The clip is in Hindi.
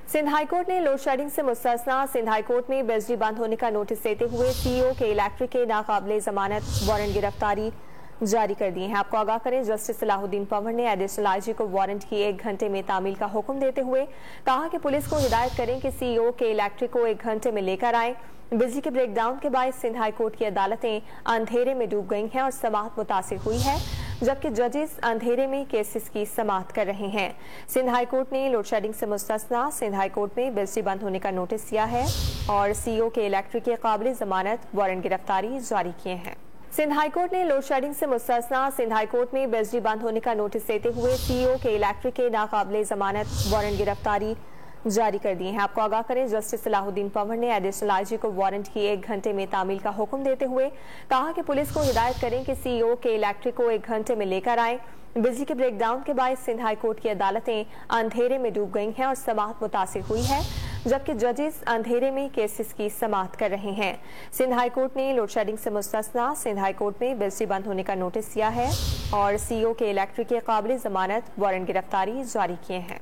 सिंध हाईकोर्ट ने लोड शेडिंग से मुस्तस्ना सिंध हाईकोर्ट में बिजली बंद होने का नोटिस देते हुए सीईओ के इलेक्ट्रिक के नाकाबिले जमानत वारंट गिरफ्तारी जारी कर दिए हैं। आपको आगाह करें, जस्टिस सलाहुद्दीन पंवर ने एडिशनल आईजी को वारंट की 1 घंटे में तामील का हुक्म देते हुए कहा कि पुलिस को हिदायत करें कि सीईओ के इलेक्ट्रिक को 1 घंटे में लेकर आए। बिजली के ब्रेकडाउन के बाद सिंध हाईकोर्ट की अदालतें अंधेरे में डूब गई हैं और समाअत मुतासिर हुई है, जबकि जजेस अंधेरे में केसेस की समाअत कर रहे हैं। सिंध हाईकोर्ट ने लोड शेडिंग से मुस्तस्ना सिंध हाईकोर्ट में बिजली बंद होने का नोटिस दिया है और सीईओ के इलेक्ट्रिक के काबिले जमानत वारंट गिरफ्तारी जारी किए हैं। सिंध हाईकोर्ट ने लोड शेडिंग से मुस्तस्ना सिंध हाईकोर्ट में बिजली बंद होने का नोटिस देते हुए सीईओ के इलेक्ट्रिक के नाकाबिले जमानत वारंट गिरफ्तारी जारी कर दिए हैं। आपको आगाह करें, जस्टिस सलाहुद्दीन पंवर ने एडिशनल आईजी को वारंट की 1 घंटे में तामील का हुक्म देते हुए कहा कि पुलिस को हिदायत करें कि सीईओ के इलेक्ट्रिक को 1 घंटे में लेकर आए। बिजली के ब्रेकडाउन के बाद सिंध हाईकोर्ट की अदालतें अंधेरे में डूब गई हैं और समाअत मुतासिर हुई है, जबकि जजेस अंधेरे में केसेस की समाअत कर रहे हैं। सिंध हाईकोर्ट ने लोड शेडिंग से मुस्तस्ना सिंध हाईकोर्ट में बिजली बंद होने का नोटिस दिया है और सीईओ के इलेक्ट्रिक के काबिले जमानत वारंट गिरफ्तारी जारी किए हैं।